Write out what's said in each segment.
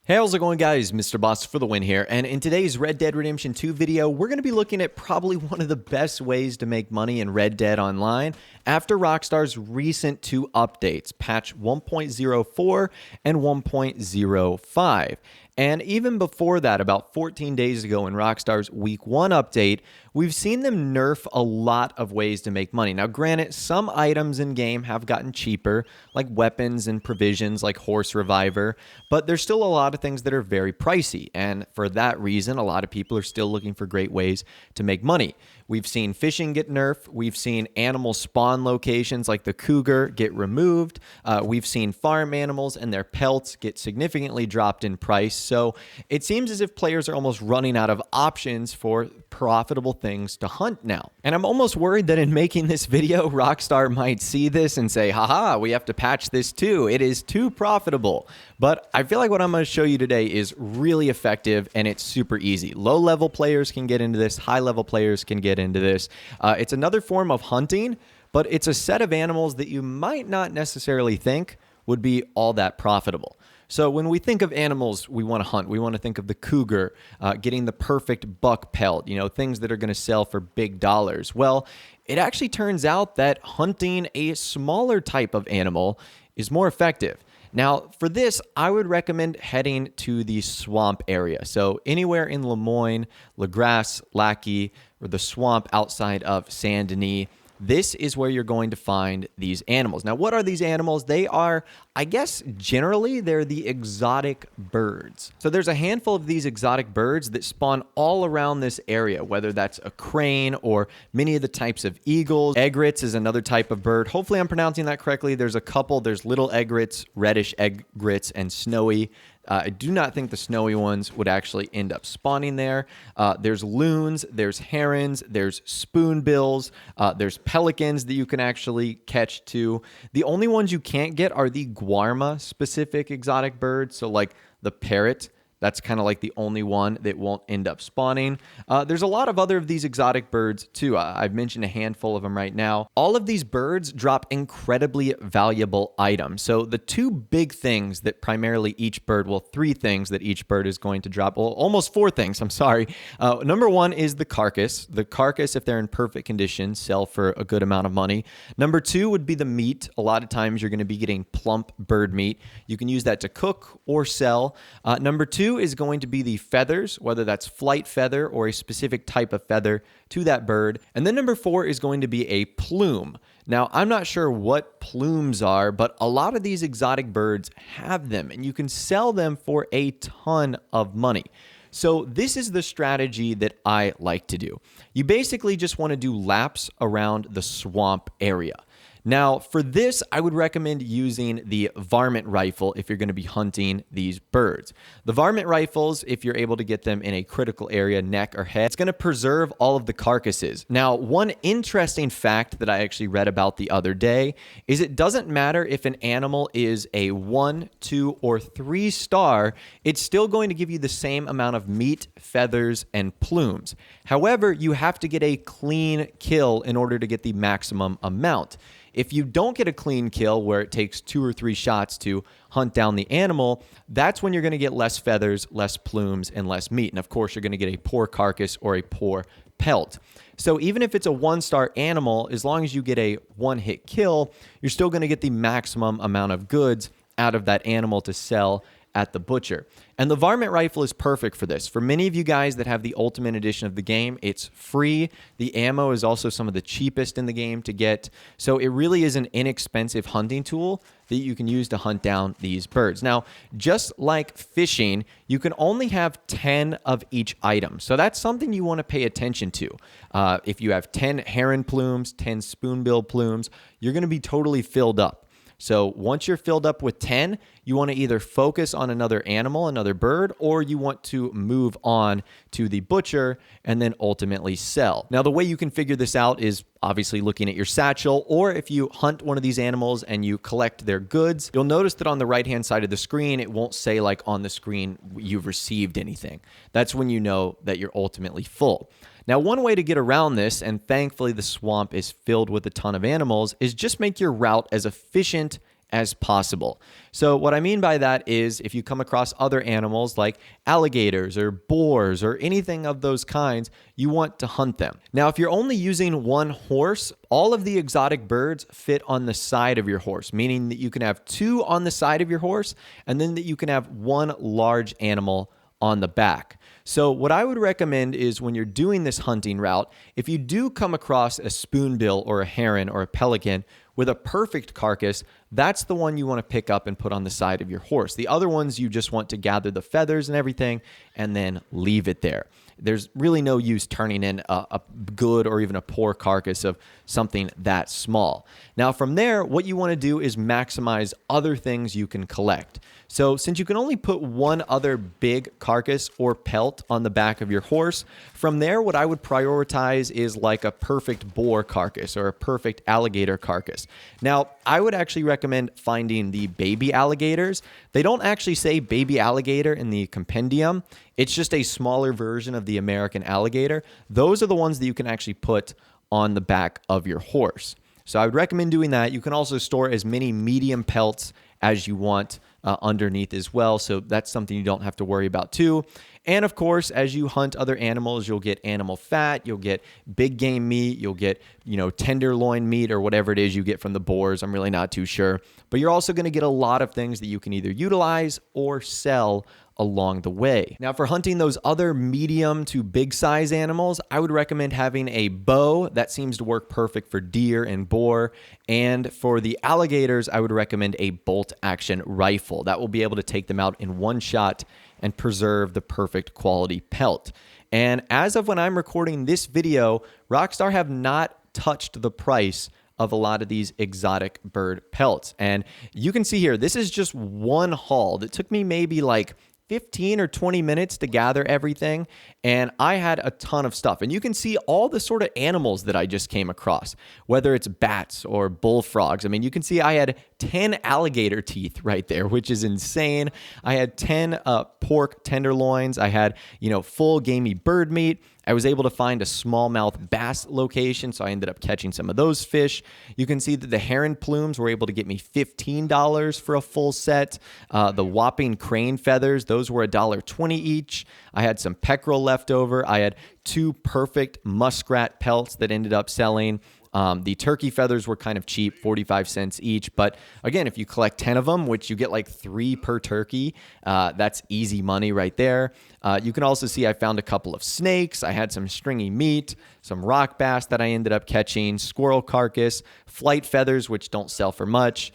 Hey, how's it going, guys? Mr. Boss for the win here, and in today's Red Dead Redemption 2 video, we're going to be looking at probably one of the best ways to make money in Red Dead Online after Rockstar's recent two updates, patch 1.04 and 1.05. And even before that, about 14 days ago in Rockstar's Week 1 update, we've seen them nerf a lot of ways to make money. Now, granted, some items in-game have gotten cheaper, like weapons and provisions like Horse Reviver, but there's still a lot of things that are very pricey, and for that reason, a lot of people are still looking for great ways to make money. We've seen fishing get nerfed. We've seen animal spawn locations like the cougar get removed. We've seen farm animals and their pelts get significantly dropped in price. So it seems as if players are almost running out of options for profitable things to hunt now. And I'm almost worried that in making this video, Rockstar might see this and say, haha, we have to patch this too. It is too profitable. But I feel like what I'm going to show you today is really effective and it's super easy. Low-level players can get into this. High-level players can get into this. It's another form of hunting, but it's a set of animals that you might not necessarily think would be all that profitable. So when we think of animals we want to hunt, we want to think of the cougar, getting the perfect buck pelt, things that are going to sell for big dollars. Well, it actually turns out that hunting a smaller type of animal is more effective. Now, for this, I would recommend heading to the swamp area. So anywhere in Lemoyne, LaGrasse, Lackey, or the swamp outside of Saint Denis, this is where you're going to find these animals. Now, what are these animals? They are, I guess, generally, they're the exotic birds. So there's a handful of these exotic birds that spawn all around this area, whether that's a crane or many of the types of eagles. Egrets is another type of bird. Hopefully I'm pronouncing that correctly. There's a couple. There's little egrets, reddish egrets, and snowy. I do not think the snowy ones would actually end up spawning there. There's loons, there's herons, there's spoonbills, there's pelicans that you can actually catch too. The only ones you can't get are the Guarma-specific exotic birds, so like the parrot. That's kind of like the only one that won't end up spawning. There's a lot of other of these exotic birds too. I've mentioned a handful of them right now. All of these birds drop incredibly valuable items. So the two big things that primarily each bird, well, three things that each bird is going to drop, well, almost four things, I'm sorry. Number one is the carcass. The carcass, if they're in perfect condition, sell for a good amount of money. Number two would be the meat. A lot of times you're going to be getting plump bird meat. You can use that to cook or sell. Number two is going to be the feathers, whether that's flight feather or a specific type of feather to that bird. And then number four is going to be a plume. Now, I'm not sure what plumes are, but a lot of these exotic birds have them, and you can sell them for a ton of money. So this is the strategy that I like to do. You basically just want to do laps around the swamp area. Now, for this, I would recommend using the varmint rifle if you're going to be hunting these birds. The varmint rifles, if you're able to get them in a critical area, neck or head, it's going to preserve all of the carcasses. Now, one interesting fact that I actually read about the other day is it doesn't matter if an animal is a 1, 2, or 3 star, it's still going to give you the same amount of meat, feathers, and plumes. However, you have to get a clean kill in order to get the maximum amount. If you don't get a clean kill where it takes 2 or 3 shots to hunt down the animal, that's when you're going to get less feathers, less plumes, and less meat. And of course, you're going to get a poor carcass or a poor pelt. So even if it's a 1-star animal, as long as you get a 1-hit kill, you're still going to get the maximum amount of goods out of that animal to sell at the butcher. And the varmint rifle is perfect for this. For many of you guys that have the Ultimate Edition of the game, it's free. The ammo is also some of the cheapest in the game to get. So it really is an inexpensive hunting tool that you can use to hunt down these birds. Now, just like fishing, you can only have 10 of each item. So that's something you want to pay attention to. If you have 10 heron plumes, 10 spoonbill plumes, you're going to be totally filled up. So once you're filled up with 10, you want to either focus on another animal, another bird, or you want to move on to the butcher and then ultimately sell. Now, the way you can figure this out is obviously looking at your satchel, or if you hunt one of these animals and you collect their goods, you'll notice that on the right-hand side of the screen, it won't say like on the screen you've received anything. That's when you know that you're ultimately full. Now, one way to get around this, and thankfully the swamp is filled with a ton of animals, is just make your route as efficient as possible. So what I mean by that is if you come across other animals like alligators or boars or anything of those kinds, you want to hunt them. Now, if you're only using one horse, all of the exotic birds fit on the side of your horse, meaning that you can have two on the side of your horse and then that you can have one large animal on the back. So what I would recommend is when you're doing this hunting route, if you do come across a spoonbill or a heron or a pelican with a perfect carcass, that's the one you want to pick up and put on the side of your horse. The other ones, you just want to gather the feathers and everything and then leave it there. There's really no use turning in a good or even a poor carcass of something that small. Now from there, what you want to do is maximize other things you can collect. So since you can only put one other big carcass or pelt on the back of your horse, from there what I would prioritize is like a perfect boar carcass or a perfect alligator carcass. Now, I would actually recommend finding the baby alligators. They don't actually say baby alligator in the compendium. It's just a smaller version of the American alligator. Those are the ones that you can actually put on the back of your horse. So I would recommend doing that. You can also store as many medium pelts as you want underneath as well. So that's something you don't have to worry about too. And of course, as you hunt other animals, you'll get animal fat, you'll get big game meat, you'll get, tenderloin meat or whatever it is you get from the boars. I'm really not too sure. But you're also going to get a lot of things that you can either utilize or sell along the way. Now, for hunting those other medium to big size animals, I would recommend having a bow. That seems to work perfect for deer and boar. And for the alligators, I would recommend a bolt action rifle. That will be able to take them out in one shot and preserve the perfect quality pelt. And as of when I'm recording this video, Rockstar have not touched the price of a lot of these exotic bird pelts. And you can see here, this is just one haul that took me maybe like 15 or 20 minutes to gather everything, and I had a ton of stuff. And you can see all the sort of animals that I just came across, whether it's bats or bullfrogs. I mean, you can see I had 10 alligator teeth right there, which is insane. I had 10 pork tenderloins. I had, full gamey bird meat. I was able to find a smallmouth bass location, so I ended up catching some of those fish. You can see that the heron plumes were able to get me $15 for a full set. The whopping crane feathers, those were $1.20 each. I had some peckerel left over. I had 2 perfect muskrat pelts that ended up selling. The turkey feathers were kind of cheap, 45 cents each. But again, if you collect 10 of them, which you get like 3 per turkey, that's easy money right there. You can also see I found a couple of snakes. I had some stringy meat, some rock bass that I ended up catching, squirrel carcass, flight feathers, which don't sell for much,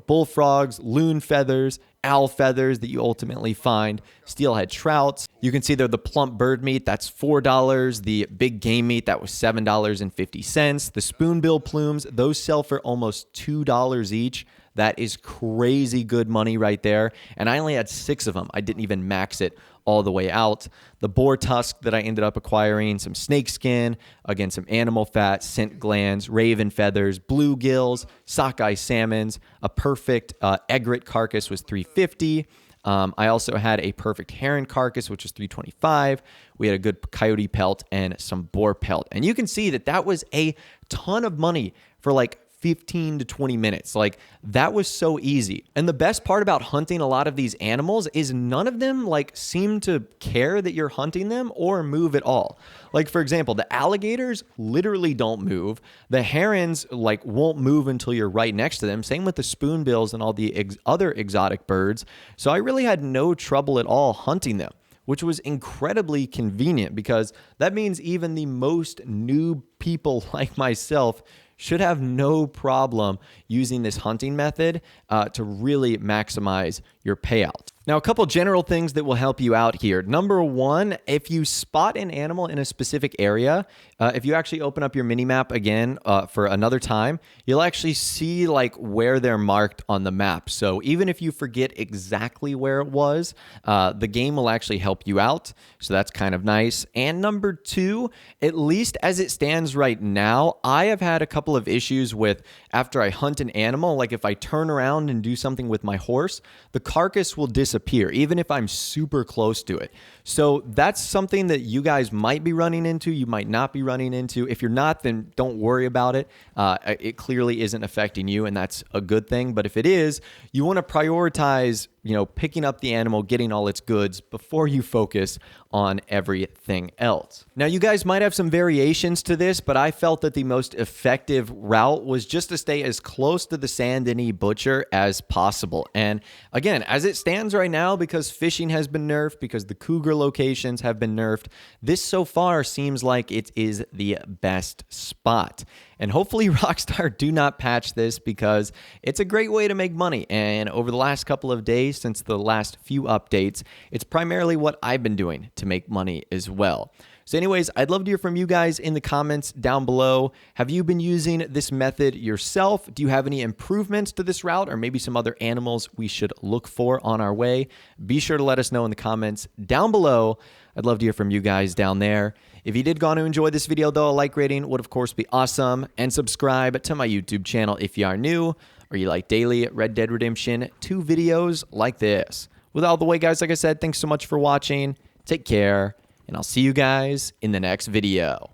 bullfrogs, loon feathers, owl feathers that you ultimately find, steelhead trouts. You can see there the plump bird meat, that's $4. The big game meat, that was $7.50. The spoonbill plumes, those sell for almost $2 each. That is crazy good money right there. And I only had 6 of them. I didn't even max it all the way out. The boar tusk that I ended up acquiring, some snake skin, again, some animal fat, scent glands, raven feathers, bluegills, sockeye salmons, a perfect egret carcass was $3.50. I also had a perfect heron carcass, which was $3.25. We had a good coyote pelt and some boar pelt. And you can see that that was a ton of money for like 15 to 20 minutes. Like, that was so easy. And the best part about hunting a lot of these animals is none of them seem to care that you're hunting them or move at all. Like, for example, the alligators literally don't move. The herons won't move until you're right next to them. Same with the spoonbills and all the other exotic birds. So I really had no trouble at all hunting them, which was incredibly convenient because that means even the most noob people like myself should have no problem using this hunting method to really maximize your payout. Now, a couple general things that will help you out here. Number one, if you spot an animal in a specific area, if you actually open up your mini map again for another time, you'll actually see where they're marked on the map. So even if you forget exactly where it was, the game will actually help you out. So that's kind of nice. And number two, at least as it stands right now, I have had a couple of issues with after I hunt an animal, like if I turn around and do something with my horse, the carcass will disappear. disappear, even if I'm super close to it. So that's something that you guys might be running into. You might not be running into. If you're not, then don't worry about it. It clearly isn't affecting you, and that's a good thing. But if it is, you want to prioritize, picking up the animal, getting all its goods before you focus on everything else. Now, you guys might have some variations to this, but I felt that the most effective route was just to stay as close to the Saint Denis butcher as possible. And again, as it stands right now, because fishing has been nerfed, because the cougar locations have been nerfed, this so far seems like it is the best spot. And hopefully Rockstar do not patch this, because it's a great way to make money. And over the last couple of days, since the last few updates, it's primarily what I've been doing to make money as well. So anyways, I'd love to hear from you guys in the comments down below. Have you been using this method yourself? Do you have any improvements to this route, or maybe some other animals we should look for on our way? Be sure to let us know in the comments down below. I'd love to hear from you guys down there. If you did go on to enjoy this video, though, a like rating would, of course, be awesome. And subscribe to my YouTube channel if you are new, or you like daily Red Dead Redemption 2 videos like this. With all the way, guys, like I said, thanks so much for watching. Take care, and I'll see you guys in the next video.